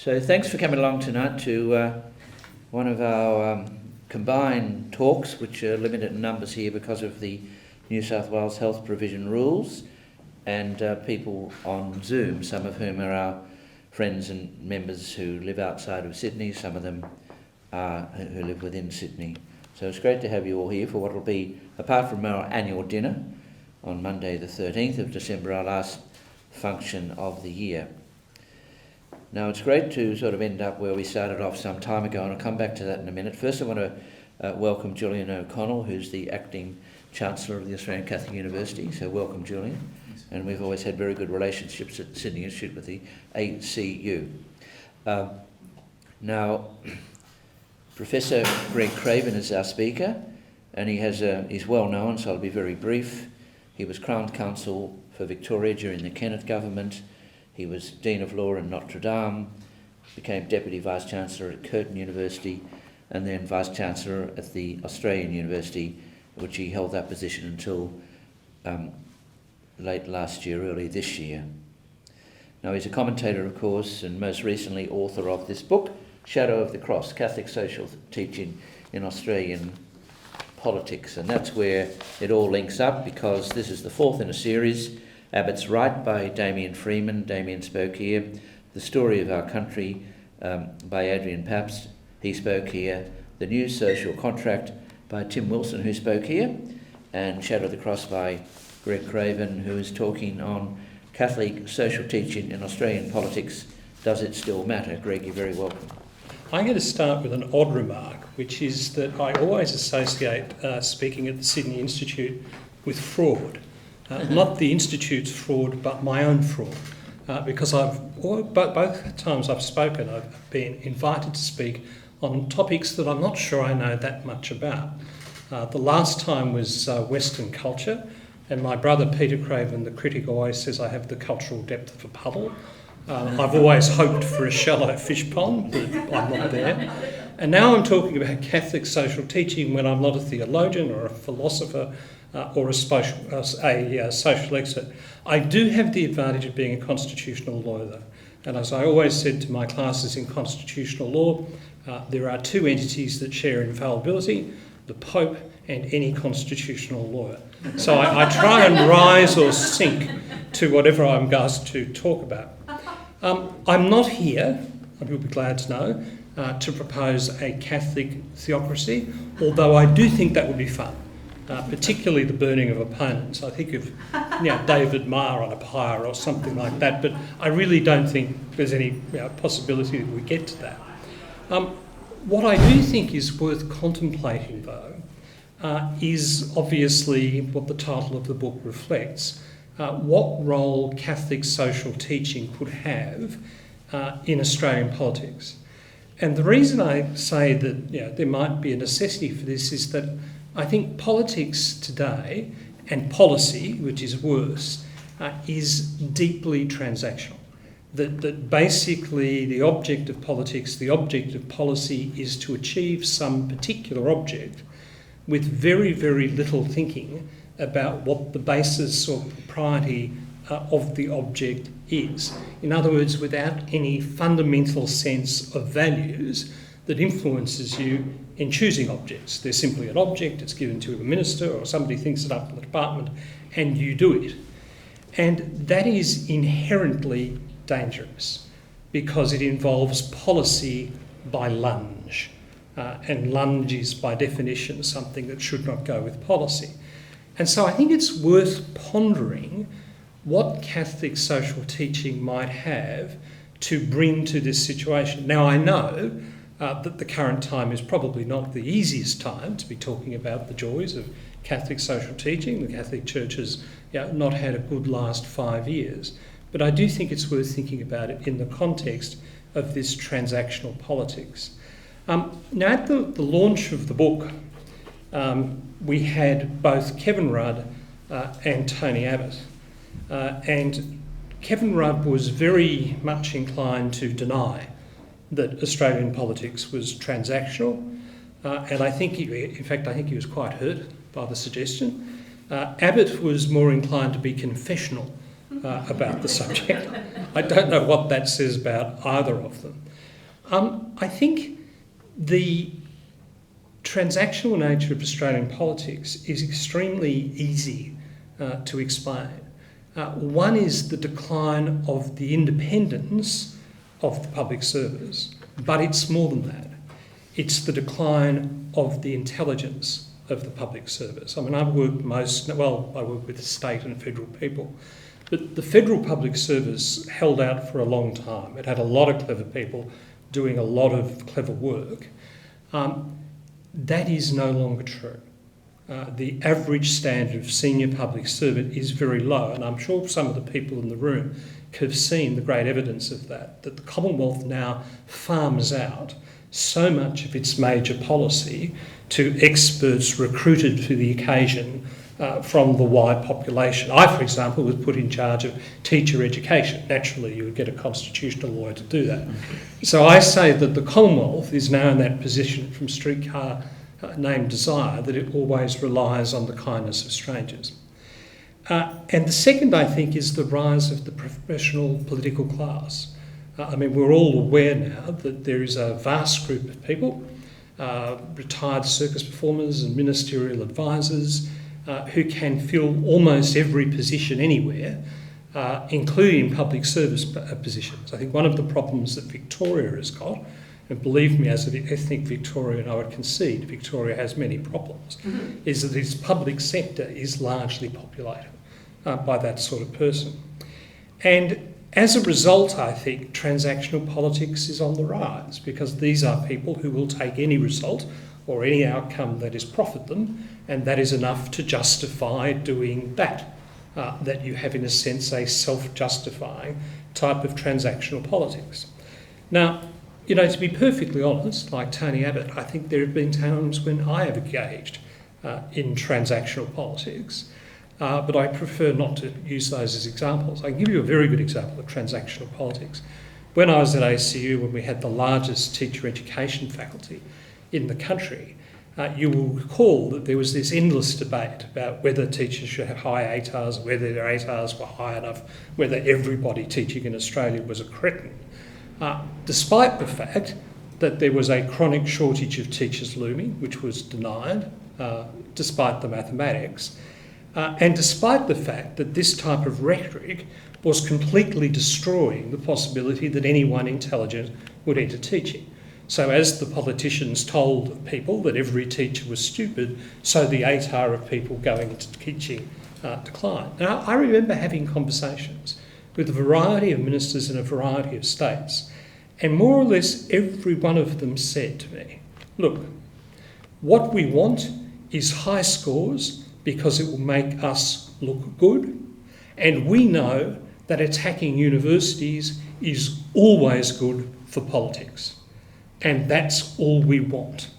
So thanks for coming along tonight to one of our combined talks, which are limited in numbers here because of the New South Wales health provision rules, and people on Zoom, some of whom are our friends and members who live outside of Sydney, some of them who live within Sydney. So it's great to have you all here for what will be, apart from our annual dinner on Monday the 13th of December, our last function of the year. Now it's great to sort of end up where we started off some time ago, and I'll come back to that in a minute. First I want to welcome Julian O'Connell, who's the Acting Chancellor of the Australian Catholic University. So welcome, Julian. And we've always had very good relationships at the Sydney Institute with the ACU. Now, Professor Greg Craven is our speaker, and he's well known, so I'll be very brief. He was Crown Counsel for Victoria during the Kennett government. He was Dean of Law in Notre Dame, became Deputy Vice-Chancellor at Curtin University, and then Vice-Chancellor at the Australian University, which he held that position until late last year, early this year. Now he's a commentator, of course, and most recently author of this book, Shadow of the Cross, Catholic Social Teaching in Australian Politics. And that's where it all links up, because this is the fourth in a series. Abbott's Right by Damien Freeman. Damien spoke here. The Story of Our Country by Adrian Pabst. He spoke here. The New Social Contract by Tim Wilson, who spoke here. And Shadow of the Cross by Greg Craven, who is talking on Catholic social teaching in Australian politics. Does it still matter? Greg, you're very welcome. I'm going to start with an odd remark, which is that I always associate speaking at the Sydney Institute with fraud. Not the Institute's fraud, but my own fraud. Because both times I've spoken, I've been invited to speak on topics that I'm not sure I know that much about. The last time was Western culture, and my brother Peter Craven, the critic, always says I have the cultural depth of a puddle. I've always hoped for a shallow fish pond, but I'm not there. And now I'm talking about Catholic social teaching when I'm not a theologian or a philosopher or a social expert. I do have the advantage of being a constitutional lawyer, though. And as I always said to my classes in constitutional law, there are two entities that share infallibility, the Pope and any constitutional lawyer. So I try and rise or sink to whatever I'm asked to talk about. I'm not here, you'll be glad to know, to propose a Catholic theocracy, although I do think that would be fun, particularly the burning of opponents. I think of David Marr on a pyre or something like that, but I really don't think there's any possibility that we get to that. What I do think is worth contemplating, though, is obviously what the title of the book reflects, what role Catholic social teaching could have in Australian politics. And the reason I say that there might be a necessity for this is that I think politics today, and policy, which is worse, is deeply transactional. That basically the object of politics, the object of policy is to achieve some particular object with very, very little thinking about what the basis or propriety of the object is. In other words, without any fundamental sense of values that influences you in choosing objects. They're simply an object, it's given to a minister or somebody thinks it up in the department and you do it. And that is inherently dangerous because it involves policy by lunge. And lunge is by definition something that should not go with policy. And so I think it's worth pondering what Catholic social teaching might have to bring to this situation. Now I know that the current time is probably not the easiest time to be talking about the joys of Catholic social teaching. The Catholic Church has not had a good last 5 years. But I do think it's worth thinking about it in the context of this transactional politics. Now at the launch of the book, we had both Kevin Rudd and Tony Abbott. And Kevin Rudd was very much inclined to deny that Australian politics was transactional. And I think he was quite hurt by the suggestion. Abbott was more inclined to be confessional about the subject. I don't know what that says about either of them. I think the transactional nature of Australian politics is extremely easy to explain. One is the decline of the independence of the public service, but it's more than that. It's the decline of the intelligence of the public service. I mean, I work with state and federal people, but the federal public service held out for a long time. It had a lot of clever people doing a lot of clever work. That is no longer true. The average standard of senior public servant is very low, and I'm sure some of the people in the room have seen the great evidence of that the Commonwealth now farms out so much of its major policy to experts recruited for the occasion from the wide population. I, for example, was put in charge of teacher education. Naturally, you would get a constitutional lawyer to do that. So I say that the Commonwealth is now in that position from streetcar named Desire that it always relies on the kindness of strangers. And the second, I think, is the rise of the professional political class. I mean, we're all aware now that there is a vast group of people, retired circus performers and ministerial advisors, who can fill almost every position anywhere, including public service positions. I think one of the problems that Victoria has got, and believe me, as an ethnic Victorian, I would concede Victoria has many problems, is that its public sector is largely populated by that sort of person. And as a result, I think transactional politics is on the rise, because these are people who will take any result or any outcome that is profit them, and that is enough to justify doing that. That you have, in a sense, a self-justifying type of transactional politics. Now, you know, to be perfectly honest, like Tony Abbott, I think there have been times when I have engaged in transactional politics, but I prefer not to use those as examples. I can give you a very good example of transactional politics. When I was at ACU, when we had the largest teacher education faculty in the country, you will recall that there was this endless debate about whether teachers should have high ATARs, whether their ATARs were high enough, whether everybody teaching in Australia was a cretin. Despite the fact that there was a chronic shortage of teachers looming, which was denied, despite the mathematics, and despite the fact that this type of rhetoric was completely destroying the possibility that anyone intelligent would enter teaching. So as the politicians told people that every teacher was stupid, so the ATAR of people going into teaching declined. Now, I remember having conversations with a variety of ministers in a variety of states, and more or less every one of them said to me, look, what we want is high scores because it will make us look good, and we know that attacking universities is always good for politics, and that's all we want.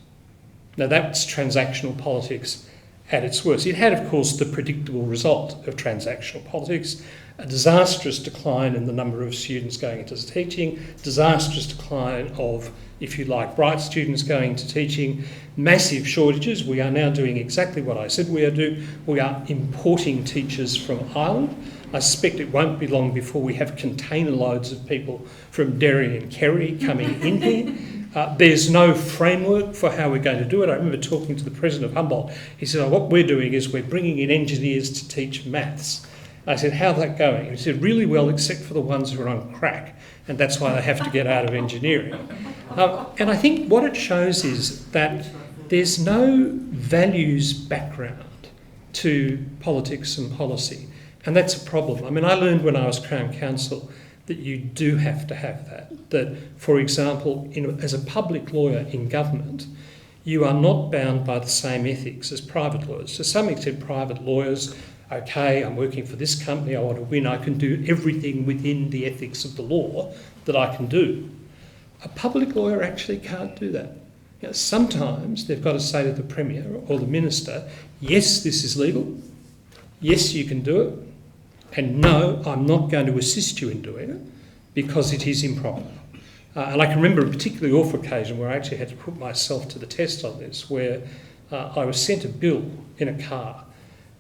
Now that's transactional politics at its worst. It had, of course, the predictable result of transactional politics, a disastrous decline in the number of students going into teaching, disastrous decline of, if you like, bright students going into teaching, massive shortages. We are now doing exactly what I said we are doing. We are importing teachers from Ireland. I suspect it won't be long before we have container loads of people from Derry and Kerry coming in here. There's no framework for how we're going to do it. I remember talking to the president of Humboldt. He said, what we're doing is we're bringing in engineers to teach maths. I said, how's that going? He said, really well, except for the ones who are on crack, and that's why they have to get out of engineering. And I think what it shows is that there's no values background to politics and policy, and that's a problem. I mean, I learned when I was Crown Counsel that you do have to have that. That, for example, as a public lawyer in government, you are not bound by the same ethics as private lawyers. To some extent, private lawyers, okay, I'm working for this company, I want to win, I can do everything within the ethics of the law that I can do. A public lawyer actually can't do that. You know, sometimes they've got to say to the Premier or the Minister, yes, this is legal, yes, you can do it, and no, I'm not going to assist you in doing it because it is improper. And I can remember a particularly awful occasion where I actually had to put myself to the test on this, where I was sent a bill in a car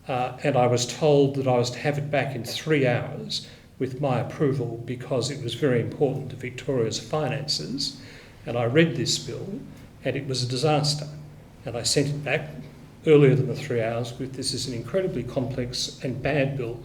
and I was told that I was to have it back in 3 hours with my approval because it was very important to Victoria's finances. And I read this bill and it was a disaster. And I sent it back earlier than the 3 hours with this is an incredibly complex and bad bill,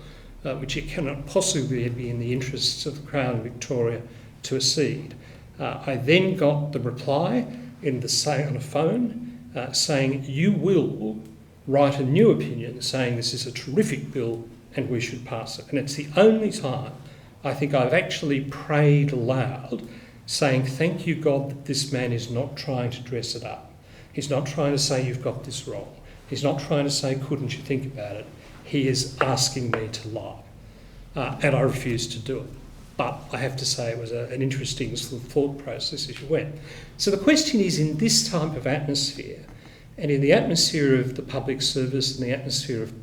which it cannot possibly be in the interests of the Crown and Victoria to accede. I then got the reply on a phone saying, you will write a new opinion saying this is a terrific bill and we should pass it. And it's the only time I think I've actually prayed aloud saying, thank you, God, that this man is not trying to dress it up. He's not trying to say you've got this wrong. He's not trying to say, couldn't you think about it? He is asking me to lie. And I refused to do it. But I have to say it was an interesting sort of thought process as you went. So the question is, in this type of atmosphere, and in the atmosphere of the public service and the atmosphere of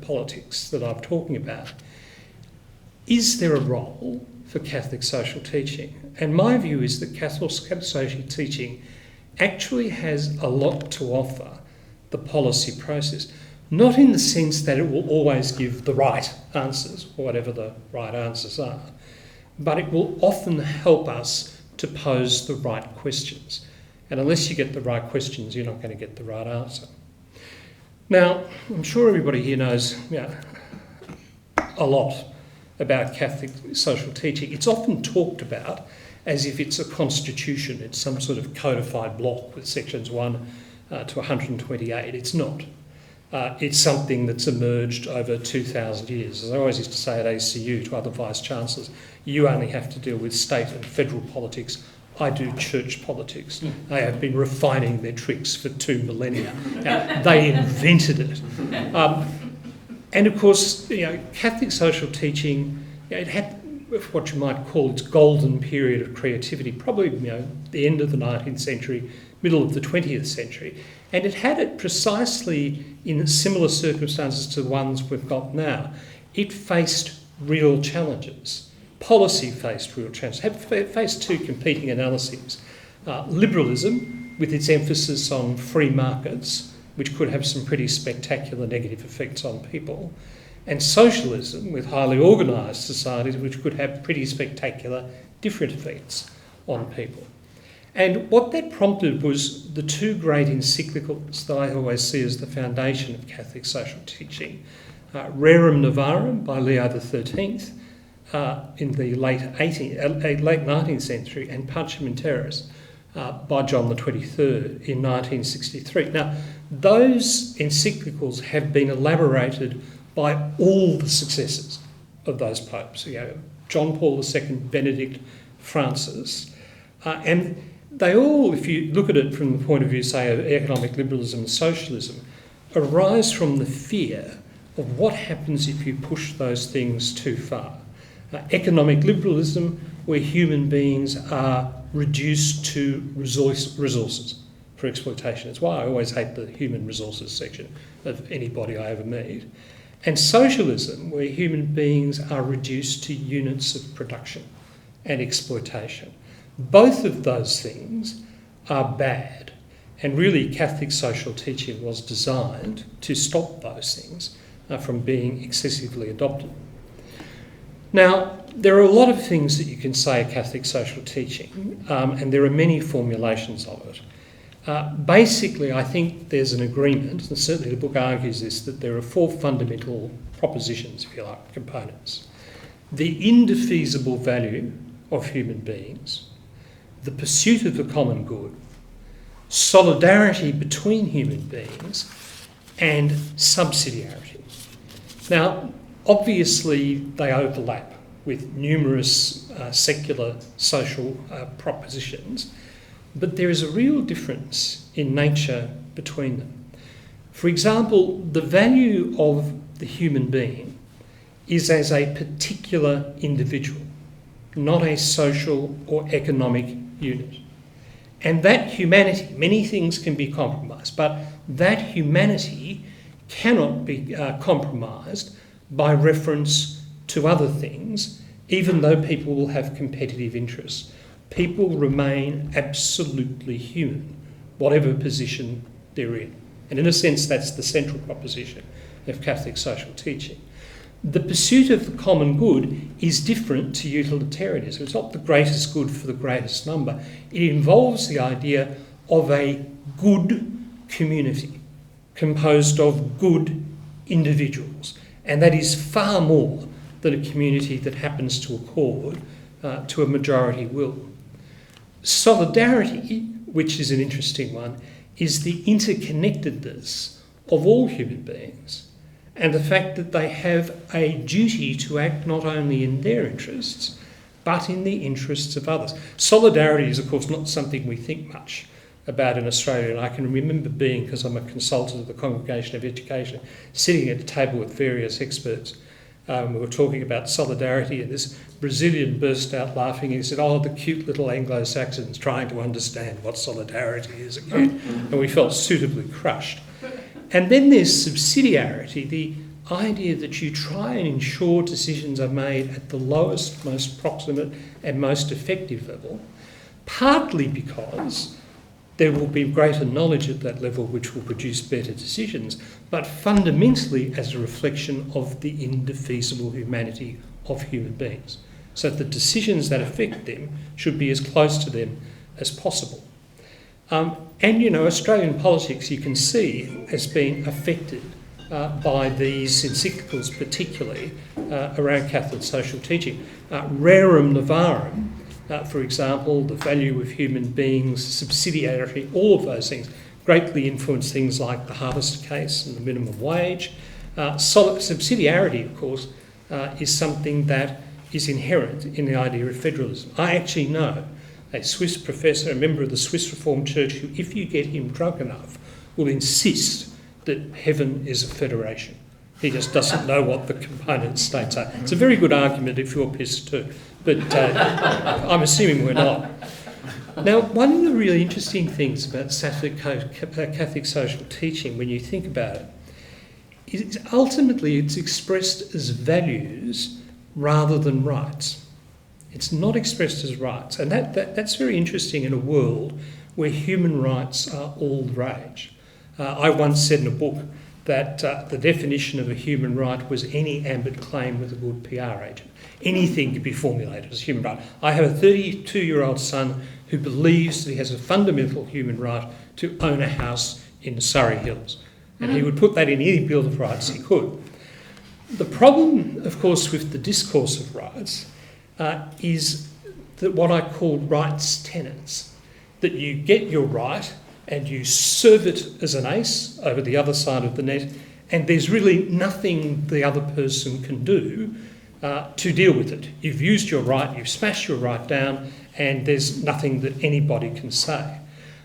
politics that I'm talking about, is there a role for Catholic social teaching? And my view is that Catholic social teaching actually has a lot to offer the policy process, not in the sense that it will always give the right answers, or whatever the right answers are, but it will often help us to pose the right questions. And unless you get the right questions, you're not going to get the right answer. Now, I'm sure everybody here knows a lot about Catholic social teaching. It's often talked about as if it's a constitution, it's some sort of codified block with sections 1 to 128. It's not. It's something that's emerged over 2,000 years. As I always used to say at ACU to other vice-chancellors, you only have to deal with state and federal politics. I do church politics. They have been refining their tricks for 2 millennia. They invented it. And of course, Catholic social teaching, it had what you might call its golden period of creativity, probably the end of the 19th century, middle of the 20th century. And it had it precisely in similar circumstances to the ones we've got now. It faced real challenges. Policy faced real challenges. It faced 2 competing analyses. Liberalism, with its emphasis on free markets, which could have some pretty spectacular negative effects on people, and socialism, with highly organised societies, which could have pretty spectacular different effects on people. And what that prompted was the 2 great encyclicals that I always see as the foundation of Catholic social teaching. Rerum Novarum by Leo XIII in the late 19th century, and Pacem in Terris by John XXIII in 1963. Now, those encyclicals have been elaborated by all the successors of those popes. John Paul II, Benedict, Francis, and they all, if you look at it from the point of view, say, of economic liberalism and socialism, arise from the fear of what happens if you push those things too far. Economic liberalism, where human beings are reduced to resources for exploitation. It's why I always hate the human resources section of anybody I ever meet. And socialism, where human beings are reduced to units of production and exploitation. Both of those things are bad, and really Catholic social teaching was designed to stop those things from being excessively adopted. Now, there are a lot of things that you can say Catholic social teaching, and there are many formulations of it. Basically, I think there's an agreement, and certainly the book argues this, that there are 4 fundamental propositions, if you like, components. The indefeasible value of human beings, the pursuit of the common good, solidarity between human beings, and subsidiarity. Now, obviously, they overlap with numerous secular social propositions, but there is a real difference in nature between them. For example, the value of the human being is as a particular individual, not a social or economic unit. And that humanity, many things can be compromised, but that humanity cannot be compromised by reference to other things, even though people will have competitive interests. People remain absolutely human, whatever position they're in. And in a sense, that's the central proposition of Catholic social teaching. The pursuit of the common good is different to utilitarianism. It's not the greatest good for the greatest number. It involves the idea of a good community composed of good individuals. And that is far more than a community that happens to accord to a majority will. Solidarity, which is an interesting one, is the interconnectedness of all human beings and the fact that they have a duty to act not only in their interests but in the interests of others. Solidarity is, of course, not something we think much about in Australia, and I can remember being, because I'm a consultant of the Congregation of Education, sitting at a table with various experts. We were talking about solidarity, and this Brazilian burst out laughing. He said, "Oh, the cute little Anglo-Saxons trying to understand what solidarity is again." And we felt suitably crushed. And then there's subsidiarity, the idea that you try and ensure decisions are made at the lowest, most proximate and most effective level, partly because there will be greater knowledge at that level which will produce better decisions, but fundamentally as a reflection of the indefeasible humanity of human beings. So the decisions that affect them should be as close to them as possible. And, you know, Australian politics, you can see, has been affected by these encyclicals, particularly around Catholic social teaching. Rerum novarum, for example, the value of human beings, subsidiarity, all of those things greatly influence things like the harvest case and the minimum wage. Subsidiarity, of course, is something that is inherent in the idea of federalism. I actually know a Swiss professor, a member of the Swiss Reformed Church, who, if you get him drunk enough, will insist that heaven is a federation. He just doesn't know what the component states are. It's a very good argument if you're pissed too, but I'm assuming we're not. Now, one of the really interesting things about Catholic social teaching, when you think about it, is ultimately it's expressed as values rather than rights. It's not expressed as rights, and that's very interesting in a world where human rights are all the rage. I once said in a book that the definition of a human right was any ambit claim with a good PR agent. Anything could be formulated as a human right. I have a 32-year-old son who believes that he has a fundamental human right to own a house in Surrey Hills, and he would put that in any Bill of Rights he could. The problem, of course, with the discourse of rights is that what I call rights tenets, that you get your right and you serve it as an ace over the other side of the net, and there's really nothing the other person can do to deal with it. You've used your right, you've smashed your right down, and there's nothing that anybody can say.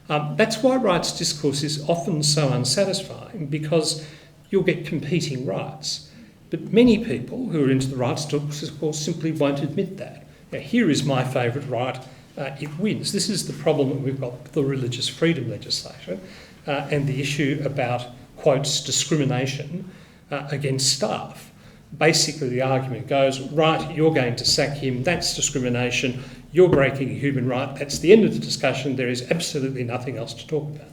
That's why rights discourse is often so unsatisfying, because you'll get competing rights. But many people who are into the rights discourse simply won't admit that. Now, here is my favourite right, it wins. This is the problem that we've got with the religious freedom legislation and the issue about, quotes, discrimination against staff. Basically, the argument goes, right, you're going to sack him, that's discrimination, you're breaking a human right, that's the end of the discussion, there is absolutely nothing else to talk about.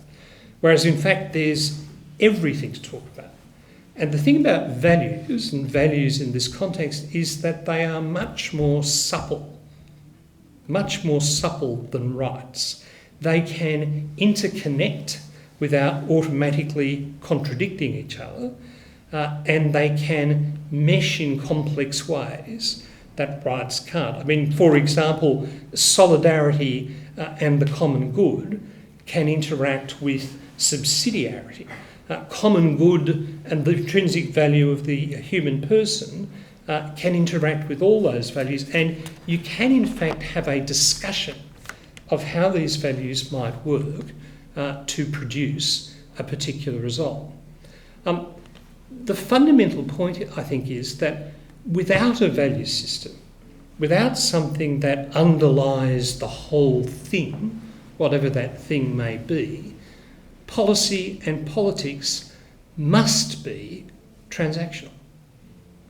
Whereas, in fact, there's everything to talk about. And the thing about values, and values in this context, is that they are much more supple than rights. They can interconnect without automatically contradicting each other, and they can mesh in complex ways that rights can't. I mean, for example, solidarity and the common good can interact with subsidiarity. Common good and the intrinsic value of the human person can interact with all those values, and you can in fact have a discussion of how these values might work to produce a particular result. The fundamental point, I think, is that without a value system, without something that underlies the whole thing, whatever that thing may be, policy and politics must be transactional.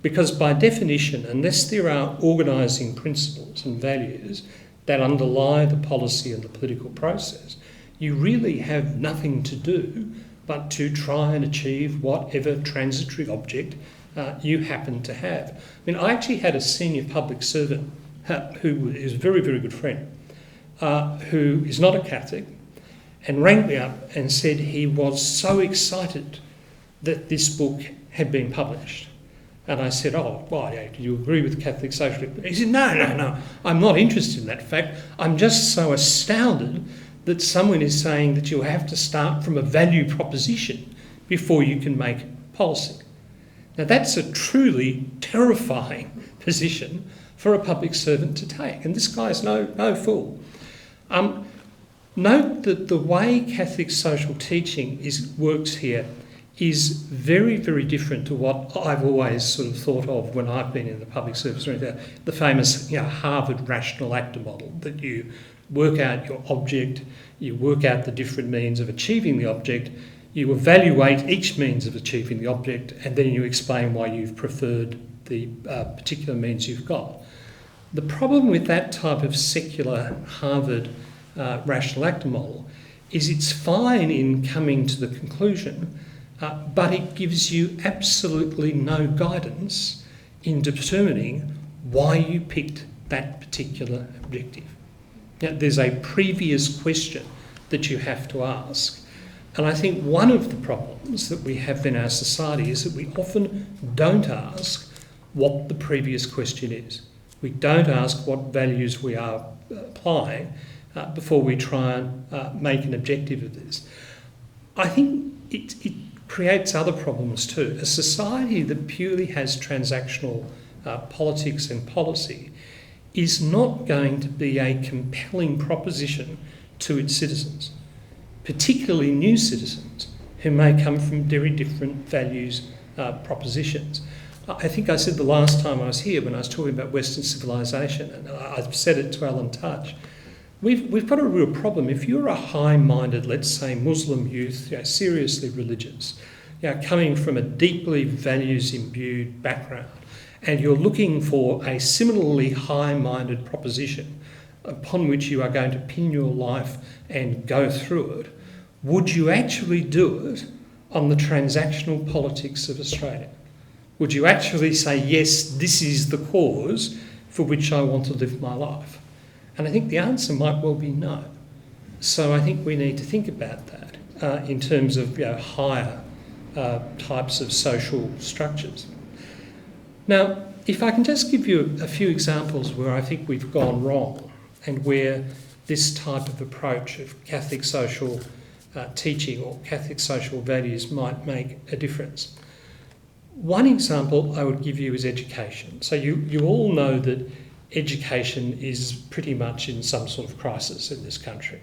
Because by definition, unless there are organising principles and values that underlie the policy and the political process, you really have nothing to do but to try and achieve whatever transitory object you happen to have. I mean, I actually had a senior public servant who is a very, very good friend, who is not a Catholic, and rang me up and said he was so excited that this book had been published. And I said, oh, well, yeah, do you agree with Catholic social? He said, no, I'm not interested in that fact. I'm just so astounded that someone is saying that you have to start from a value proposition before you can make policy. Now, that's a truly terrifying position for a public servant to take, and this guy's no fool. Note that the way Catholic social teaching works here is very, very different to what I've always sort of thought of when I've been in the public service, the famous Harvard rational actor model, that you work out your object, you work out the different means of achieving the object, you evaluate each means of achieving the object, and then you explain why you've preferred the particular means you've got. The problem with that type of secular Harvard rational actor model is it's fine in coming to the conclusion, but it gives you absolutely no guidance in determining why you picked that particular objective. Now, there's a previous question that you have to ask. And I think one of the problems that we have in our society is that we often don't ask what the previous question is. We don't ask what values we are applying before we try and make an objective of this. I think it creates other problems too. A society that purely has transactional politics and policy is not going to be a compelling proposition to its citizens, particularly new citizens who may come from very different values propositions. I think I said the last time I was here when I was talking about Western civilization, and I've said it to Alan Touch, we've got a real problem. If you're a high-minded, let's say, Muslim youth, seriously religious, coming from a deeply values-imbued background, and you're looking for a similarly high-minded proposition upon which you are going to pin your life and go through it, would you actually do it on the transactional politics of Australia? Would you actually say, yes, this is the cause for which I want to live my life? And I think the answer might well be no. So I think we need to think about that in terms of higher types of social structures. Now, if I can just give you a few examples where I think we've gone wrong and where this type of approach of Catholic social teaching or Catholic social values might make a difference. One example I would give you is education. So you all know that education is pretty much in some sort of crisis in this country.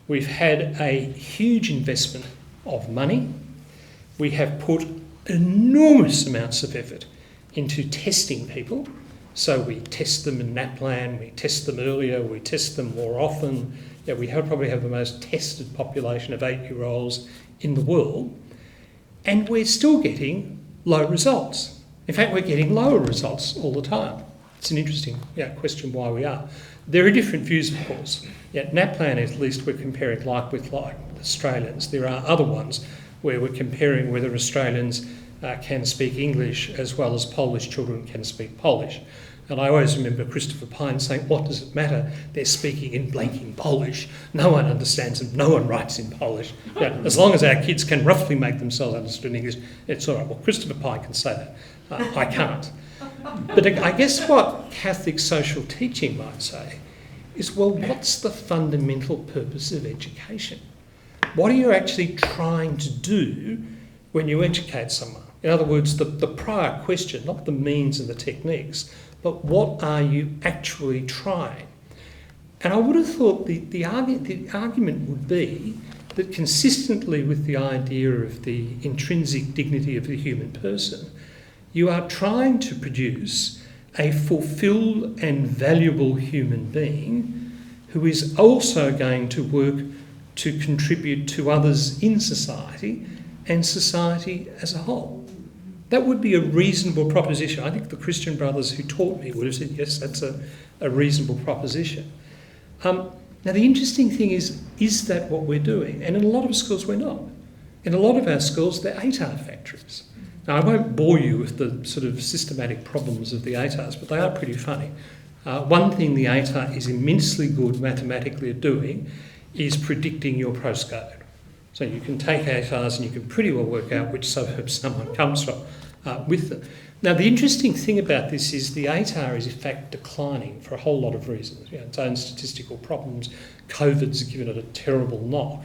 We've had a huge investment of money. We have put enormous amounts of effort into testing people. So we test them in NAPLAN, we test them earlier, we test them more often. We probably have the most tested population of 8-year-olds in the world. And we're still getting low results. In fact, we're getting lower results all the time. It's an interesting question why we are. There are different views, of course. NAPLAN, at least, we're comparing like with like Australians. There are other ones where we're comparing whether Australians can speak English as well as Polish children can speak Polish. And I always remember Christopher Pine saying, what does it matter? They're speaking in blanking Polish. No one understands them. No one writes in Polish. As long as our kids can roughly make themselves understood in English, it's all right. Well, Christopher Pine can say that. I can't. But I guess what Catholic social teaching might say is, well, what's the fundamental purpose of education? What are you actually trying to do when you educate someone? In other words, the prior question, not the means and the techniques, but what are you actually trying? And I would have thought the argument would be that consistently with the idea of the intrinsic dignity of the human person, you are trying to produce a fulfilled and valuable human being who is also going to work to contribute to others in society and society as a whole. That would be a reasonable proposition. I think the Christian brothers who taught me would have said, yes, that's a reasonable proposition. Now, the interesting thing is that what we're doing? And in a lot of schools, we're not. In a lot of our schools, they're 8-hour factories. Now, I won't bore you with the sort of systematic problems of the ATARs, but they are pretty funny. One thing the ATAR is immensely good mathematically at doing is predicting your postcode. So you can take ATARs and you can pretty well work out which suburb someone comes from with them. Now, the interesting thing about this is the ATAR is in fact declining for a whole lot of reasons. Its own statistical problems, COVID's given it a terrible knock.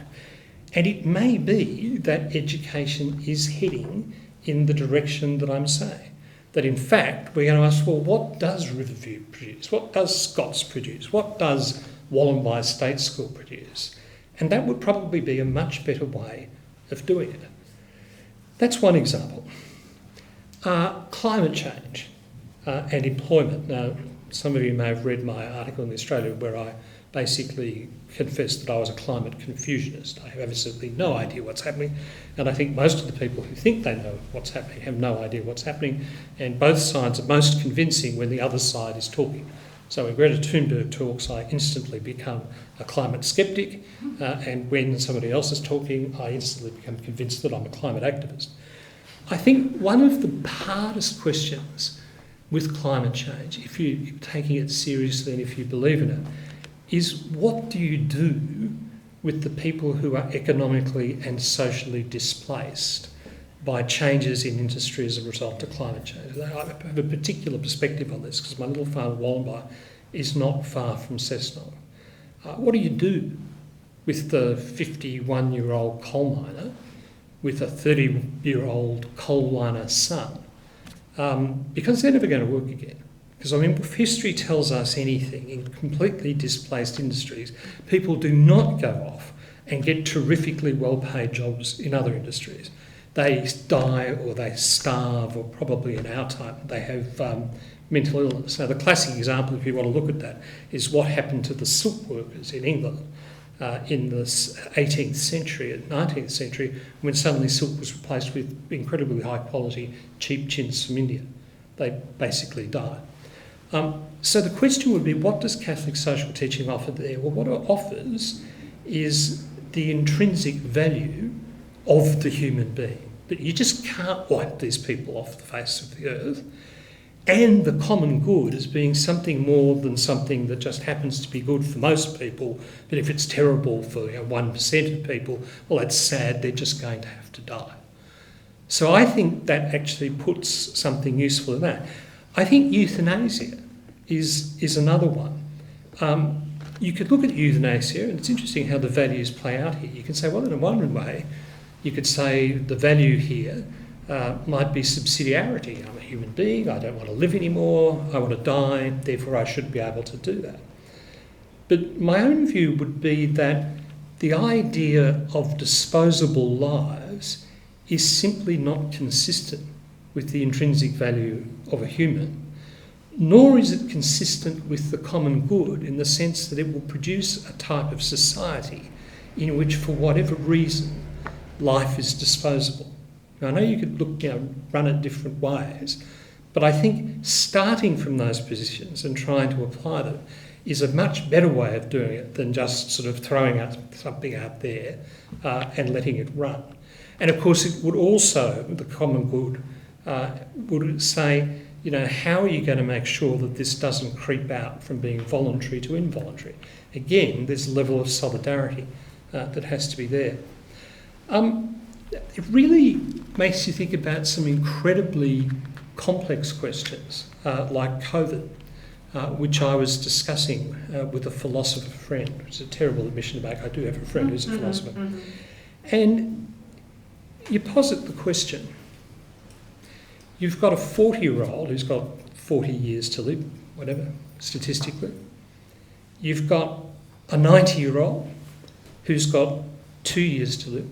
And it may be that education is heading in the direction that I'm saying. That in fact, we're going to ask, well, what does Riverview produce? What does Scots produce? What does Wollongby State School produce? And that would probably be a much better way of doing it. That's one example. Climate change and employment. Now, some of you may have read my article in the Australian where I basically confessed that I was a climate confusionist. I have absolutely no idea what's happening, and I think most of the people who think they know what's happening have no idea what's happening, and both sides are most convincing when the other side is talking. So when Greta Thunberg talks, I instantly become a climate sceptic, and when somebody else is talking, I instantly become convinced that I'm a climate activist. I think one of the hardest questions with climate change, if you're taking it seriously and if you believe in it, is what do you do with the people who are economically and socially displaced by changes in industry as a result of climate change? I have a particular perspective on this because my little farm, Wollongby, is not far from Cessnock. What do you do with the 51-year-old coal miner with a 30-year-old coal miner son? Because they're never going to work again. Because, I mean, if history tells us anything, in completely displaced industries, people do not go off and get terrifically well-paid jobs in other industries. They die or they starve, or probably in our time they have mental illness. Now, the classic example, if you want to look at that, is what happened to the silk workers in England in the 18th century and 19th century, when suddenly silk was replaced with incredibly high-quality, cheap chintz from India. They basically died. So the question would be, what does Catholic social teaching offer there? Well, what it offers is the intrinsic value of the human being, that you just can't wipe these people off the face of the earth, and the common good as being something more than something that just happens to be good for most people, but if it's terrible for 1% of people, well, that's sad, they're just going to have to die. So I think that actually puts something useful in that. I think euthanasia is another one. You could look at euthanasia, and it's interesting how the values play out here. You can say, well, in one way, you could say the value here might be subsidiarity. I'm a human being, I don't want to live anymore, I want to die, therefore I should be able to do that. But my own view would be that the idea of disposable lives is simply not consistent with the intrinsic value of a human, nor is it consistent with the common good in the sense that it will produce a type of society in which, for whatever reason, life is disposable. Now, I know you could run it different ways, but I think starting from those positions and trying to apply them is a much better way of doing it than just sort of throwing out something out there and letting it run. And of course, it would also, the common good, would say, how are you going to make sure that this doesn't creep out from being voluntary to involuntary? Again, there's a level of solidarity that has to be there. It really makes you think about some incredibly complex questions, like COVID, which I was discussing with a philosopher friend, which is a terrible admission to make. I do have a friend who's a philosopher. Mm-hmm. And you posit the question. You've got a 40-year-old who's got 40 years to live, whatever, statistically. You've got a 90-year-old who's got 2 years to live.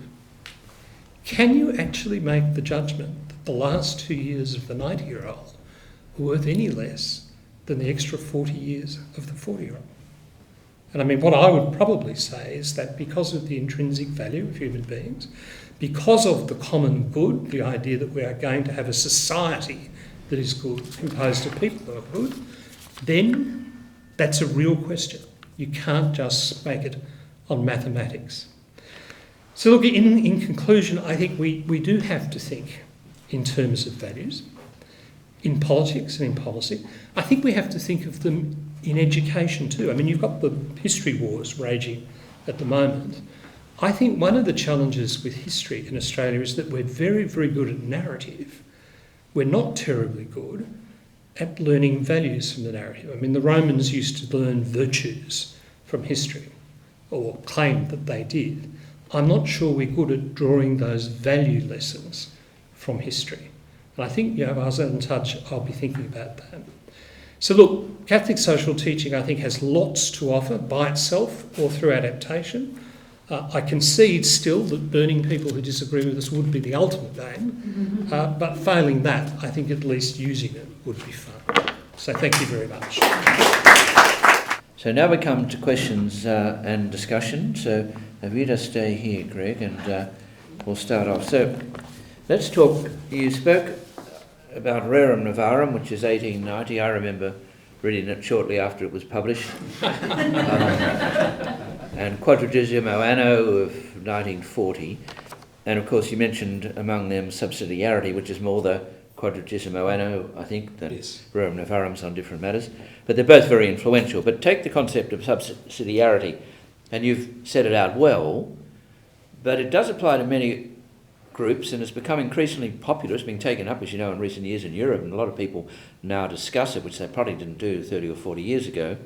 Can you actually make the judgment that the last 2 years of the 90-year-old are worth any less than the extra 40 years of the 40-year-old? And I mean, what I would probably say is that because of the intrinsic value of human beings, because of the common good, the idea that we are going to have a society that is good, composed of people who are good, then that's a real question. You can't just make it on mathematics. So look, in conclusion, I think we do have to think in terms of values. In politics and in policy, I think we have to think of them in education too. I mean, you've got the history wars raging at the moment. I think one of the challenges with history in Australia is that we're very, very good at narrative. We're not terribly good at learning values from the narrative. I mean, the Romans used to learn virtues from history, or claimed that they did. I'm not sure we're good at drawing those value lessons from history. And I think, as I was in touch, I'll be thinking about that. So look, Catholic social teaching, I think, has lots to offer by itself or through adaptation. I concede still that burning people who disagree with us would be the ultimate aim, but failing that, I think at least using it would be fun. So thank you very much. So now we come to questions and discussion. So if you just stay here, Greg, and we'll start off. So let's talk. You spoke about Rerum Novarum, which is 1890. I remember reading it shortly after it was published. And Quadragesimo Anno of 1940. And of course you mentioned among them subsidiarity, which is more the Quadragesimo Anno, I think, than Rerum Novarum's on different matters. But they're both very influential. But take the concept of subsidiarity, and you've set it out well, but it does apply to many groups, and it's become increasingly popular. It's been taken up, as you know, in recent years in Europe, and a lot of people now discuss it, which they probably didn't do 30 or 40 years ago.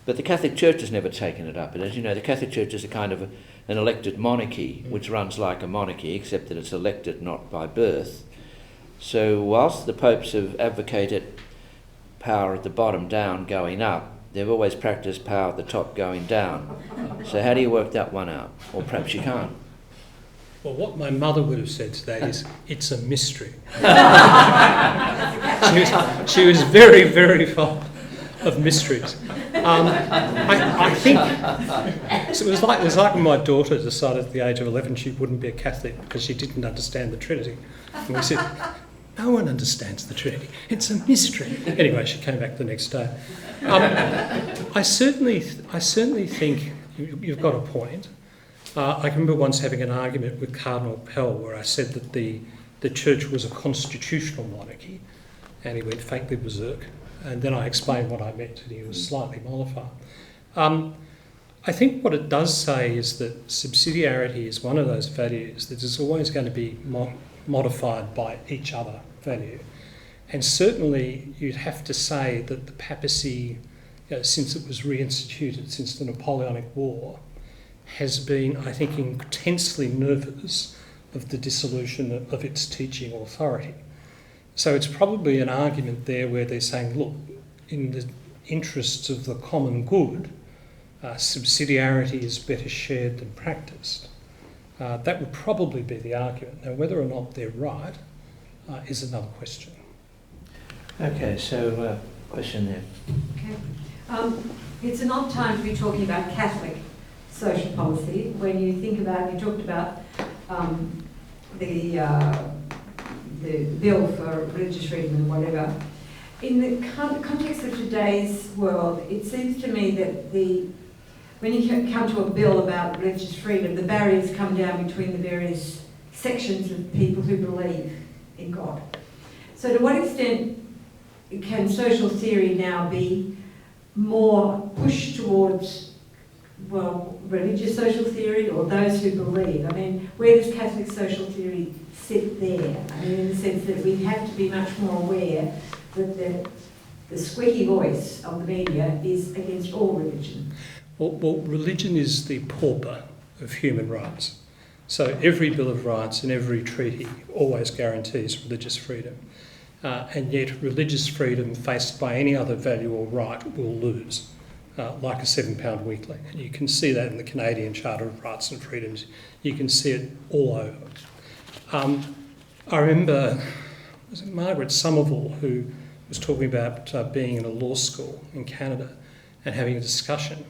But the Catholic Church has never taken it up. And as you know, the Catholic Church is a kind of an elected monarchy, which runs like a monarchy, except that it's elected not by birth. So whilst the popes have advocated power at the bottom down going up, they've always practiced power at the top going down. So how do you work that one out? Or perhaps you can't. Well, what my mother would have said to that is, it's a mystery. she was very, very fond of mysteries. I think so it was like when my daughter decided at the age of 11 she wouldn't be a Catholic because she didn't understand the Trinity. And we said, no one understands the Trinity. It's a mystery. Anyway, she came back the next day. I certainly think you've got a point. I can remember once having an argument with Cardinal Pell where I said that the Church was a constitutional monarchy, and he went faintly berserk. And then I explained what I meant, and he was slightly mollified. I think what it does say is that subsidiarity is one of those values that is always going to be modified by each other value. And certainly you'd have to say that the papacy, since it was reinstituted, since the Napoleonic War, has been, I think, intensely nervous of the dissolution of its teaching authority. So it's probably an argument there where they're saying, look, in the interests of the common good, subsidiarity is better shared than practiced. That would probably be the argument. Now, whether or not they're right is another question. Okay, so question there. Okay. It's an odd time to be talking about Catholic social policy when you think about, you talked about the bill for religious freedom and whatever. In the context of today's world, it seems to me that when you come to a bill about religious freedom, the barriers come down between the various sections of people who believe in God. So to what extent can social theory now be more pushed towards, well, religious social theory or those who believe? I mean, where does Catholic social theory sit there? I mean, in the sense that we have to be much more aware that the squeaky voice of the media is against all religion. Well, religion is the pauper of human rights. So every Bill of Rights and every treaty always guarantees religious freedom. And yet religious freedom faced by any other value or right will lose, like a £7 weekly. And you can see that in the Canadian Charter of Rights and Freedoms. You can see it all over. I remember, was it Margaret Somerville who was talking about being in a law school in Canada and having a discussion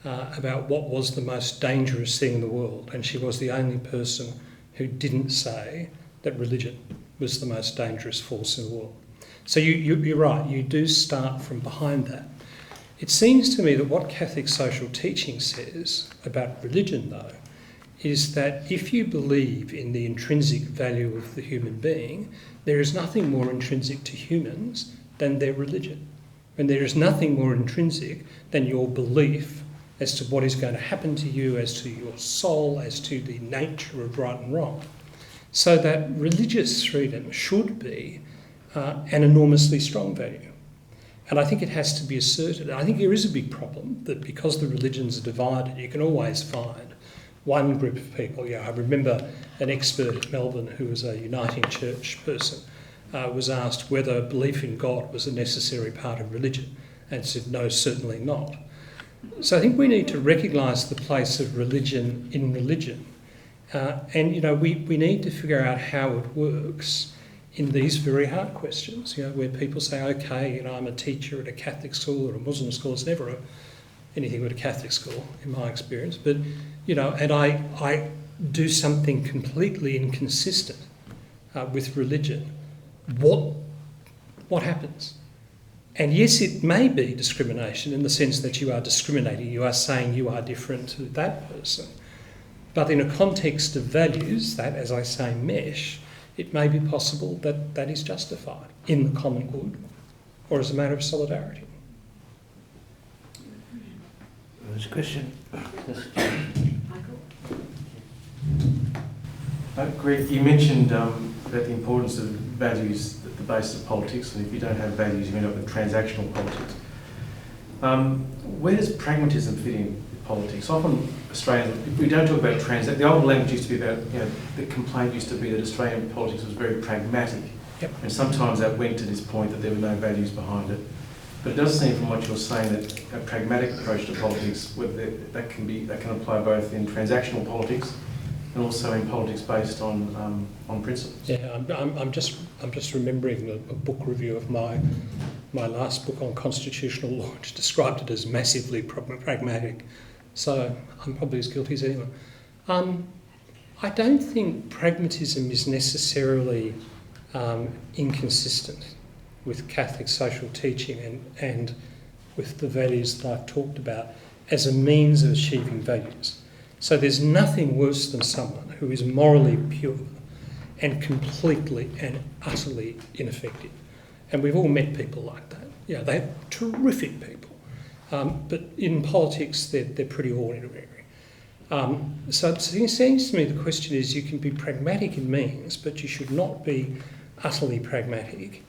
about what was the most dangerous thing in the world, and she was the only person who didn't say that religion was the most dangerous force in the world. So you're right, you do start from behind that. It seems to me that what Catholic social teaching says about religion, though, is that if you believe in the intrinsic value of the human being, there is nothing more intrinsic to humans than their religion. And there is nothing more intrinsic than your belief as to what is going to happen to you, as to your soul, as to the nature of right and wrong. So that religious freedom should be an enormously strong value. And I think it has to be asserted. I think there is a big problem that because the religions are divided, you can always find one group of people. I remember an expert at Melbourne who was a Uniting Church person was asked whether belief in God was a necessary part of religion and said, no, certainly not. So I think we need to recognise the place of religion in religion. And we need to figure out how it works in these very hard questions, where people say, okay, I'm a teacher at a Catholic school or a Muslim school. It's never anything but a Catholic school in my experience. But, and I do something completely inconsistent with religion. What happens? And yes, it may be discrimination in the sense that you are discriminating. You are saying you are different to that person. But in a context of values that, as I say, mesh, it may be possible that that is justified in the common good or as a matter of solidarity. There's a question. Greg, you mentioned about the importance of values at the basis of politics, and if you don't have values, you end up with transactional politics. Where does pragmatism fit in politics? Often Australians, we don't talk about the old language used to be about, the complaint used to be that Australian politics was very pragmatic. Yep. And sometimes that went to this point that there were no values behind it. But it does seem from what you're saying that a pragmatic approach to politics, that can apply both in transactional politics and also in politics based on principles. Yeah, I'm just remembering a book review of my last book on constitutional law, which described it as massively pragmatic. So I'm probably as guilty as anyone. I don't think pragmatism is necessarily inconsistent with Catholic social teaching and with the values that I've talked about as a means of achieving values. So there's nothing worse than someone who is morally pure and completely and utterly ineffective. And we've all met people like that. They're terrific people. But in politics, they're pretty ordinary. So it seems to me the question is you can be pragmatic in means, but you should not be utterly pragmatic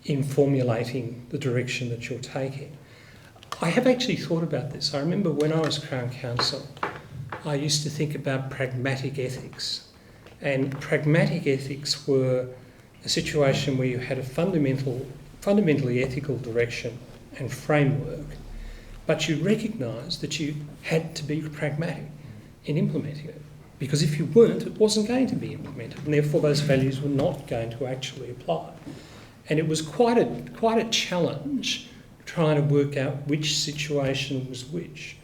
in formulating the direction that you're taking. I have actually thought about this. I remember when I was Crown Counsel, I used to think about pragmatic ethics. And pragmatic ethics were a situation where you had a fundamentally ethical direction and framework, but you recognised that you had to be pragmatic in implementing it. Because if you weren't, it wasn't going to be implemented, and therefore those values were not going to actually apply. And it was quite a challenge trying to work out which situation was which.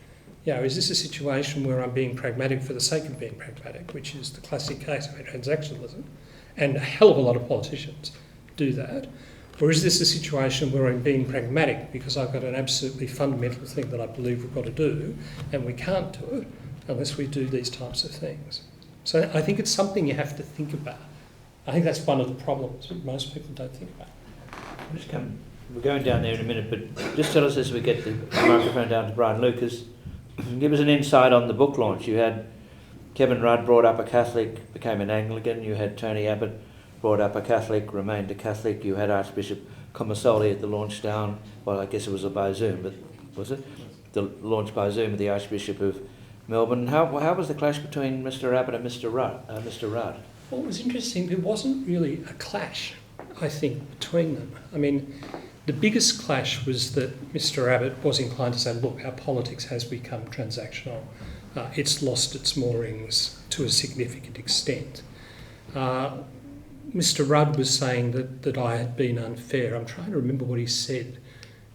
Is this a situation where I'm being pragmatic for the sake of being pragmatic, which is the classic case of transactionalism, and a hell of a lot of politicians do that? Or is this a situation where I'm being pragmatic because I've got an absolutely fundamental thing that I believe we've got to do, and we can't do it unless we do these types of things? So I think it's something you have to think about. I think that's one of the problems that most people don't think about. We're going down there in a minute, but just tell us as we get the microphone down to Brian Lucas, give us an insight on the book launch. You had Kevin Rudd brought up a Catholic, became an Anglican. You had Tony Abbott brought up a Catholic, remained a Catholic. You had Archbishop Comissoli at the launch down, well, I guess it was by Zoom, but was it? The launch by Zoom of the Archbishop of Melbourne. How was the clash between Mr Abbott and Mr Rudd? Well, it was interesting. There wasn't really a clash, I think, between them. I mean, the biggest clash was that Mr Abbott was inclined to say, look, our politics has become transactional. It's lost its moorings to a significant extent. Mr Rudd was saying that I had been unfair. I'm trying to remember what he said,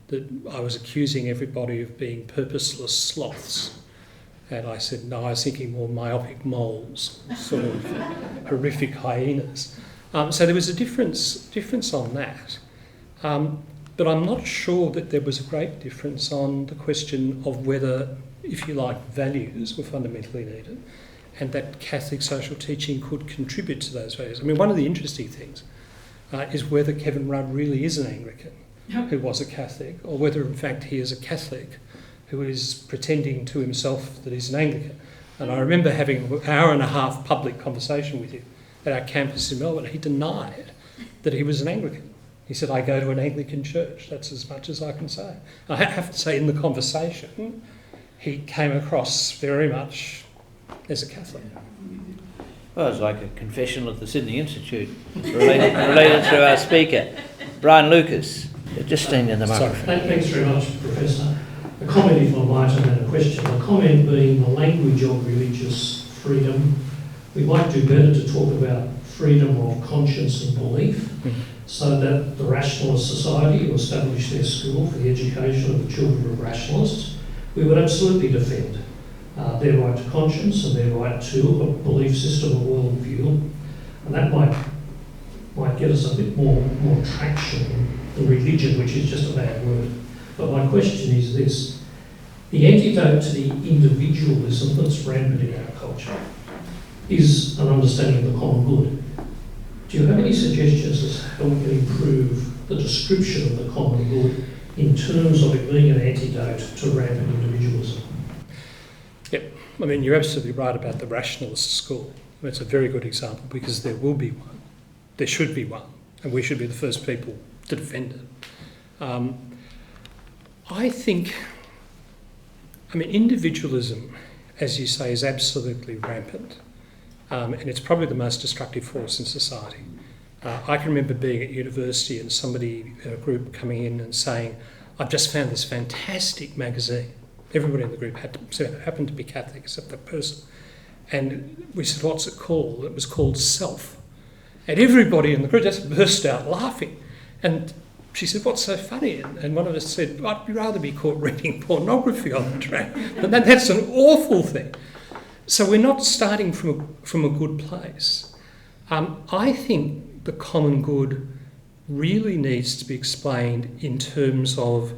that I was accusing everybody of being purposeless sloths. And I said, no, I was thinking more myopic moles, sort of horrific hyenas. So there was a difference on that. But I'm not sure that there was a great difference on the question of whether if you like, values were fundamentally needed, and that Catholic social teaching could contribute to those values. I mean, one of the interesting things is whether Kevin Rudd really is an Anglican who was a Catholic, or whether in fact he is a Catholic who is pretending to himself that he's an Anglican. And I remember having an hour and a half public conversation with him at our campus in Melbourne. He denied that he was an Anglican. He said, I go to an Anglican church. That's as much as I can say. I have to say, in the conversation, he came across very much as a Catholic. Well, it's like a confession of the Sydney Institute related to our speaker. Brian Lucas, just stand in the microphone. Thanks very much, Professor. A comment, if I might, and then a question. A comment being the language of religious freedom. We might do better to talk about freedom of conscience and belief, so that the Rationalist Society, who established their school for the education of the children of rationalists, we would absolutely defend their right to conscience and their right to a belief system, a worldview, and that might get us a bit more traction than religion, which is just a bad word. But my question is this: the antidote to the individualism that's rampant in our culture is an understanding of the common good. Do you have any suggestions as to how we can improve the description of the common good in terms of it being an antidote to rampant individualism? Yep, I mean, you're absolutely right about the rationalist school. It's a very good example because there will be one. There should be one, and we should be the first people to defend it. I mean, individualism, as you say, is absolutely rampant, and it's probably the most destructive force in society. I can remember being at university and somebody in a group coming in and saying, I've just found this fantastic magazine. Everybody in the group happened to be Catholic except that person. And we said, what's it called? It was called Self. And everybody in the group just burst out laughing. And she said, what's so funny? And one of us said, I'd rather be caught reading pornography on the train. But that's an awful thing. So we're not starting from a good place. I think the common good really needs to be explained in terms of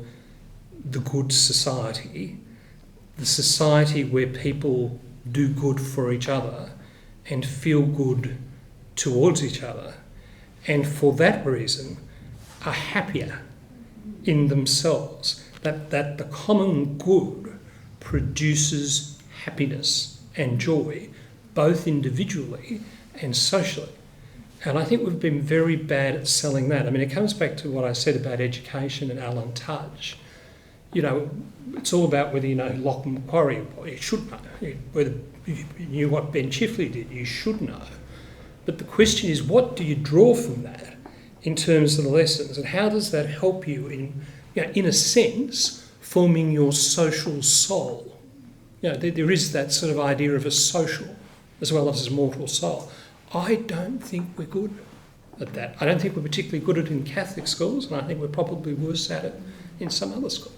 the good society, the society where people do good for each other and feel good towards each other, and for that reason are happier in themselves, that the common good produces happiness and joy, both individually and socially. And I think we've been very bad at selling that. I mean, it comes back to what I said about education and Alan Tudge. You know, it's all about whether you know who Locke and Macquarie were. You should know. Whether you knew what Ben Chifley did, you should know. But the question is, what do you draw from that in terms of the lessons, and how does that help you in a sense, forming your social soul? You know, there is that sort of idea of a social as well as a mortal soul. I don't think we're good at that. I don't think we're particularly good at it in Catholic schools, and I think we're probably worse at it in some other schools.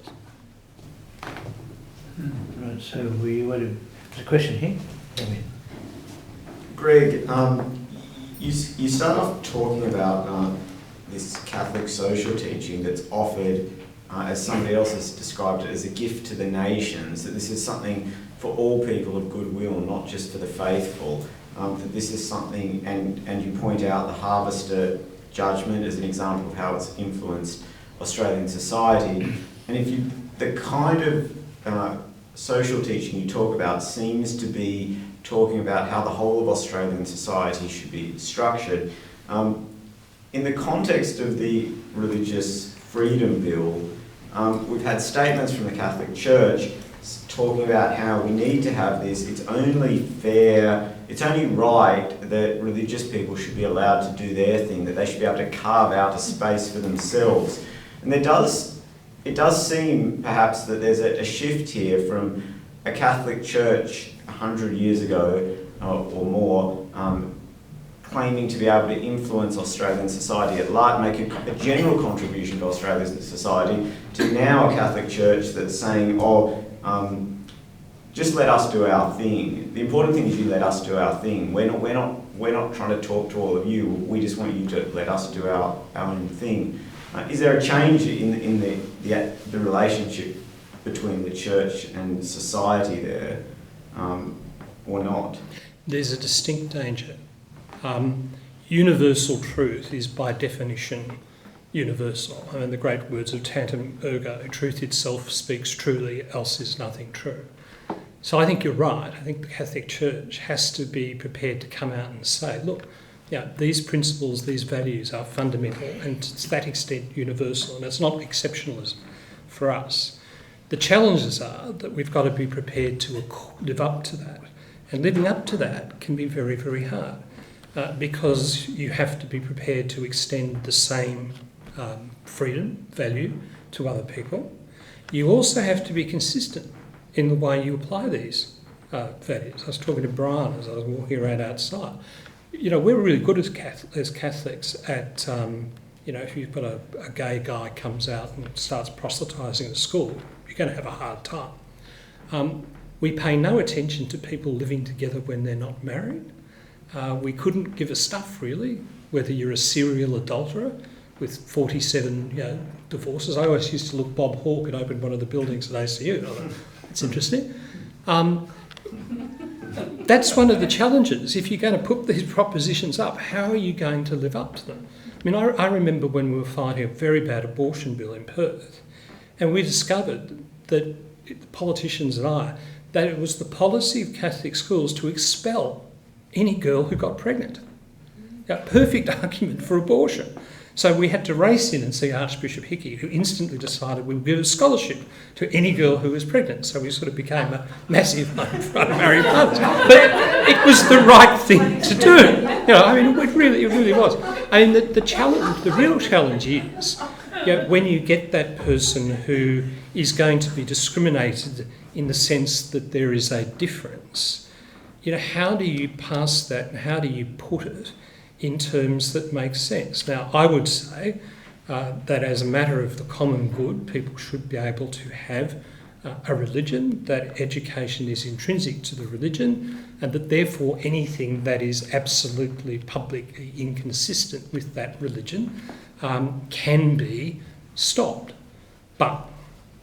Right, so there's a question here. Greg, you start off talking about this Catholic social teaching that's offered, as somebody else has described it, as a gift to the nations, that this is something for all people of goodwill, not just for the faithful, that this is something, and you point out the Harvester judgment as an example of how it's influenced Australian society. And the kind of social teaching you talk about seems to be talking about how the whole of Australian society should be structured. In the context of the Religious Freedom Bill, we've had statements from the Catholic Church talking about how we need to have this. It's only fair, it's only right that religious people should be allowed to do their thing, that they should be able to carve out a space for themselves. And it does seem perhaps that there's a shift here from a Catholic Church 100 years ago or more claiming to be able to influence Australian society at large, make a general contribution to Australian society, to now a Catholic Church that's saying, just let us do our thing. The important thing is you let us do our thing. We're not trying to talk to all of you. We just want you to let us do our own thing. Is there a change in the relationship between the church and society there, or not? There's a distinct danger. Universal truth is by definition universal. I mean, the great words of tantum ergo, truth itself speaks truly, else is nothing true. So I think you're right. I think the Catholic Church has to be prepared to come out and say, look, these principles, these values are fundamental and to that extent universal, and it's not exceptionalism for us. The challenges are that we've got to be prepared to live up to that. And living up to that can be very, very hard because you have to be prepared to extend the same freedom, value to other people. You also have to be consistent in the way you apply these values. I was talking to Brian as I was walking around outside. We're really good as Catholics at, if you've got a gay guy comes out and starts proselytising at school, you're going to have a hard time. We pay no attention to people living together when they're not married. We couldn't give a stuff, really, whether you're a serial adulterer with 47 divorces. I always used to look Bob Hawke had opened one of the buildings at ACU. I thought, that's interesting. That's one of the challenges. If you're going to put these propositions up, how are you going to live up to them? I mean, I remember when we were fighting a very bad abortion bill in Perth, and we discovered that, the politicians and I, that it was the policy of Catholic schools to expel any girl who got pregnant. A perfect argument for abortion. So we had to race in and see Archbishop Hickey, who instantly decided we would give a scholarship to any girl who was pregnant. So we sort of became a massive home for unmarried mothers. But it was the right thing to do. It really was. I mean, the real challenge is, when you get that person who is going to be discriminated in the sense that there is a difference, how do you pass that and how do you put it in terms that make sense? Now, I would say that as a matter of the common good, people should be able to have a religion, that education is intrinsic to the religion, and that therefore anything that is absolutely publicly inconsistent with that religion can be stopped. But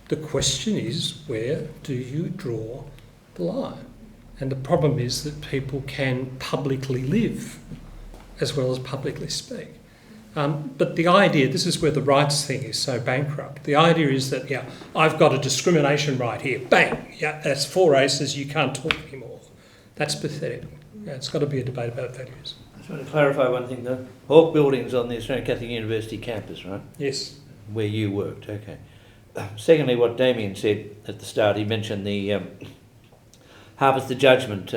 the question is, where do you draw the line? And the problem is that people can publicly live as well as publicly speak. But the idea, this is where the rights thing is so bankrupt. The idea is that, I've got a discrimination right here. Bang! That's 4 aces, you can't talk anymore. That's pathetic. It's got to be a debate about values. I just want to clarify one thing. The Hawke Building's on the Australian Catholic University campus, right? Yes. Where you worked, okay. Secondly, what Damien said at the start, he mentioned the Harvest of Judgment.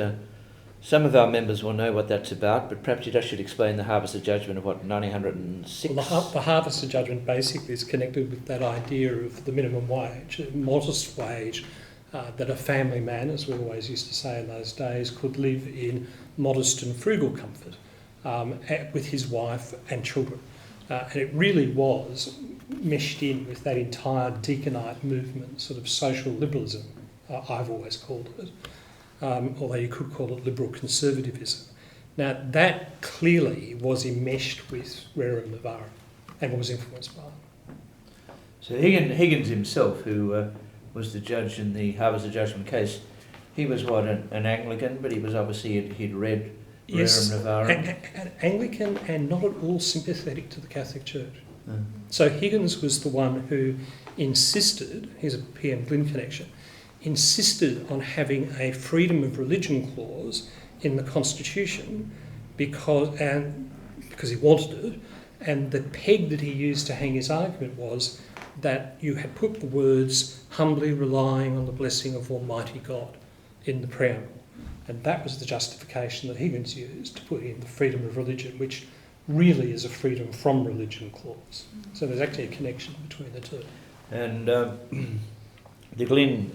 Some of our members will know what that's about, but perhaps you just should explain the Harvest of Judgment of 1906? Well, the Harvest of Judgment basically is connected with that idea of the minimum wage, a modest wage, that a family man, as we always used to say in those days, could live in modest and frugal comfort with his wife and children. And it really was meshed in with that entire deaconite movement, sort of social liberalism, I've always called it. Although you could call it liberal conservatism. Now, that clearly was enmeshed with Rerum Novarum and was influenced by it. So Higgins himself, who was the judge in the Harvest of Judgment case, he was an Anglican, but he was obviously, he'd read Yes, Rerum Novarum. an Anglican and not at all sympathetic to the Catholic Church. So Higgins was the one who insisted, here's a PM Glynn connection, insisted on having a freedom of religion clause in the Constitution because he wanted it, and the peg that he used to hang his argument was that you had put the words humbly relying on the blessing of Almighty God in the preamble, and that was the justification that Higgins used to put in the freedom of religion, which really is a freedom from religion clause. So there's actually a connection between the two. And the Glynn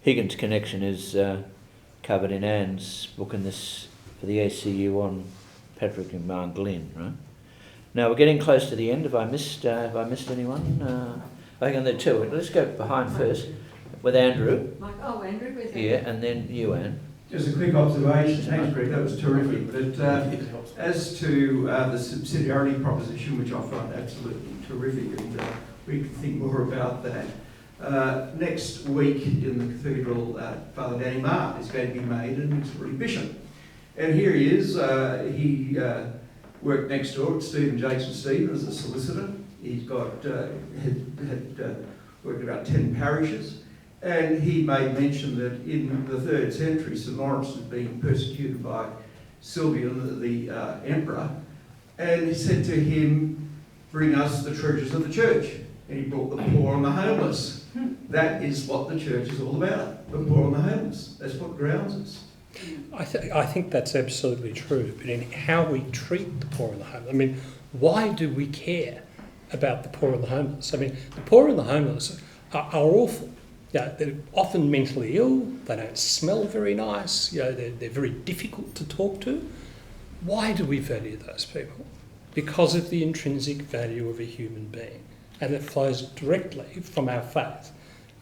Higgins connection is covered in Anne's book in this for the ACU on Patrick and Mark Glynn, right? Now we're getting close to the end. Have I missed anyone? I think there are two. Let's go behind first with Andrew. Andrew, where's Yeah, and then you, Anne. Just a quick observation. Thanks, Greg. That was terrific. But as to the subsidiarity proposition, which I find absolutely terrific, and we can think more about that. Next week in the cathedral, Father Danny Marr is going to be made an auxiliary bishop. And here he is. He worked next door at Stephen Jason Stephen as a solicitor. He's got had worked about 10 parishes. And he made mention that in the 3rd century, St Lawrence was being persecuted by Sylvian, the emperor. And he said to him, "Bring us the treasures of the church." And he brought the poor and the homeless. That is what the church is all about, the poor and the homeless. That's what grounds us. I think that's absolutely true, but in how we treat the poor and the homeless, I mean, why do we care about the poor and the homeless? I mean, the poor and the homeless are awful. Yeah, they're often mentally ill, they don't smell very nice, they're very difficult to talk to. Why do we value those people? Because of the intrinsic value of a human being, and it flows directly from our faith.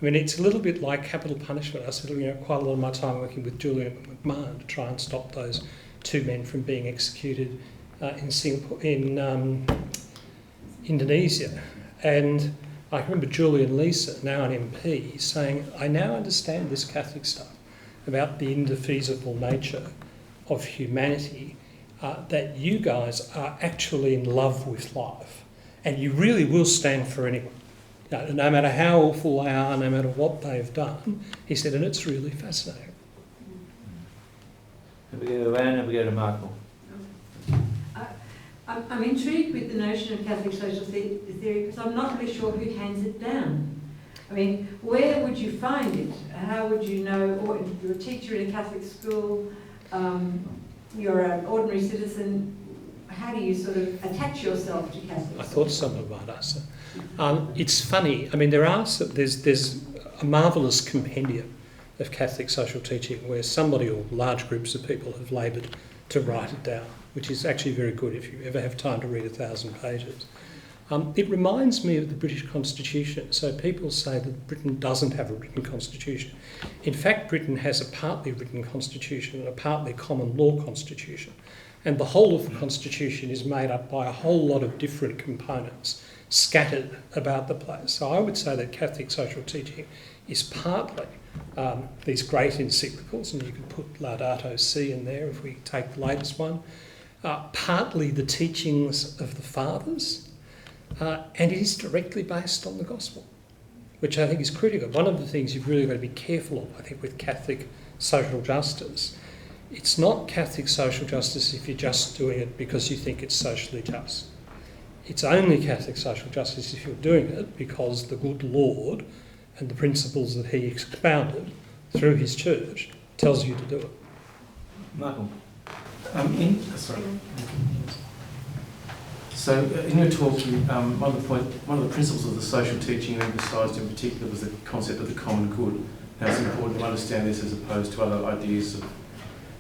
I mean, it's a little bit like capital punishment. I spent quite a lot of my time working with Julian McMahon to try and stop those 2 men from being executed in Indonesia. And I remember Julian Lisa, now an MP, saying, "I now understand this Catholic stuff about the indefeasible nature of humanity, that you guys are actually in love with life, and you really will stand for anyone. No matter how awful they are, no matter what they've done," he said, and it's really fascinating. Have we go to Anne, have we go to Michael? I'm intrigued with the notion of Catholic social theory because I'm not really sure who hands it down. I mean, where would you find it? How would you know? Or you're a teacher in a Catholic school, you're an ordinary citizen. How do you sort of attach yourself to Catholic? I thought someone might ask that. It's funny. I mean, there's a marvellous compendium of Catholic social teaching where somebody or large groups of people have laboured to write it down, which is actually very good if you ever have time to read 1,000 pages. It reminds me of the British Constitution. So people say that Britain doesn't have a written constitution. In fact, Britain has a partly written constitution and a partly common law constitution. And the whole of the constitution is made up by a whole lot of different components scattered about the place. So I would say that Catholic social teaching is partly these great encyclicals, and you could put Laudato Si in there if we take the latest one, partly the teachings of the fathers, and it is directly based on the gospel, which I think is critical. One of the things you've really got to be careful of, I think, with Catholic social justice, it's not Catholic social justice if you're just doing it because you think it's socially just. It's only Catholic social justice if you're doing it because the good Lord and the principles that he expounded through his church tells you to do it. Michael. So in your talk, one of the principles of the social teaching you emphasised in particular was the concept of the common good. Now it's important to understand this as opposed to other ideas of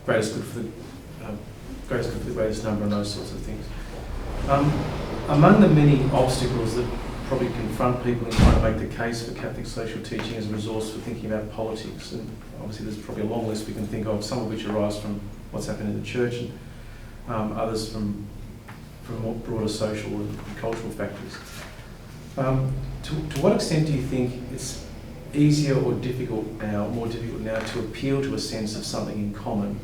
greatest good for the greatest number and those sorts of things. Among the many obstacles that probably confront people in trying to make the case for Catholic social teaching as a resource for thinking about politics, and obviously there's probably a long list we can think of, some of which arise from what's happened in the church and others from more broader social and cultural factors. To what extent do you think it's easier or more difficult now to appeal to a sense of something in common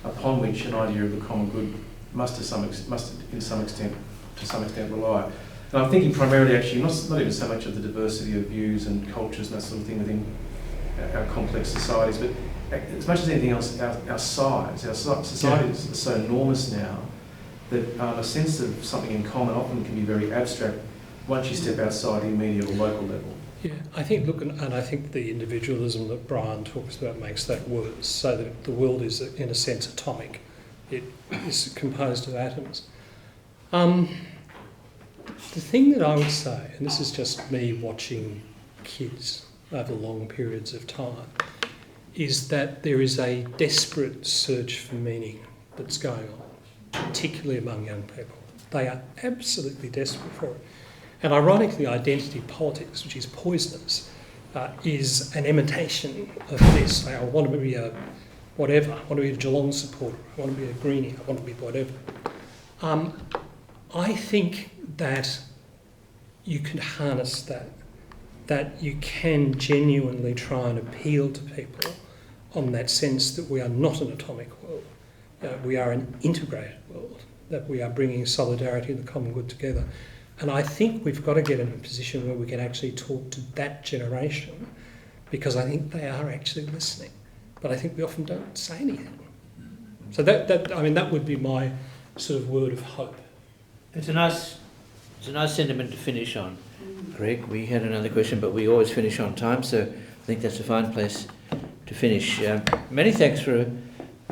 upon which an idea of the common good must to some extent rely? And I'm thinking primarily actually not even so much of the diversity of views and cultures and that sort of thing within our complex societies, but as much as anything else, our size. Our societies are so enormous now that a sense of something in common often can be very abstract once you step outside the immediate or local level. Yeah, I think I think the individualism that Brian talks about makes that worse, so that the world is, in a sense, atomic. It is composed of atoms. The thing that I would say, and this is just me watching kids over long periods of time, is that there is a desperate search for meaning that's going on, particularly among young people. They are absolutely desperate for it. And ironically, identity politics, which is poisonous, is an imitation of this. I want to be a whatever. I want to be a Geelong supporter. I want to be a Greenie. I want to be whatever. I think that you can harness that that you can genuinely try and appeal to people on that sense that we are not an atomic world. We are an integrated world, that we are bringing solidarity and the common good together. And I think we've got to get in a position where we can actually talk to that generation, because I think they are actually listening. But I think we often don't say anything. So that would be my sort of word of hope. It's a nice sentiment to finish on, Greg. We had another question, but we always finish on time, so I think that's a fine place to finish. Many thanks for a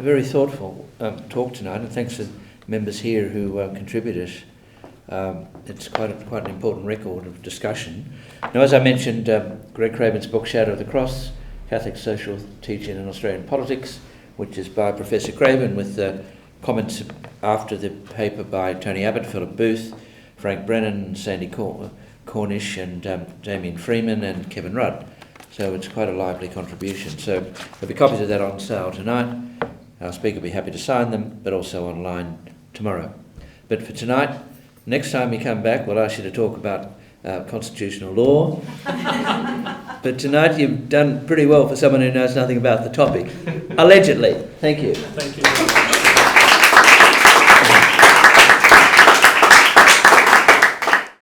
very thoughtful talk tonight, and thanks to members here who contributed. It's quite an important record of discussion. Now, as I mentioned, Greg Craven's book, Shadow of the Cross, Catholic Social Teaching in Australian Politics, which is by Professor Craven, with comments after the paper by Tony Abbott, Philip Booth, Frank Brennan, Sandy Cornish, and Damien Freeman and Kevin Rudd. So it's quite a lively contribution. So there'll be copies of that on sale tonight. Our speaker will be happy to sign them, but also online tomorrow. But for tonight, next time you come back, we'll ask you to talk about constitutional law. But tonight you've done pretty well for someone who knows nothing about the topic. Allegedly. Thank you. Thank you.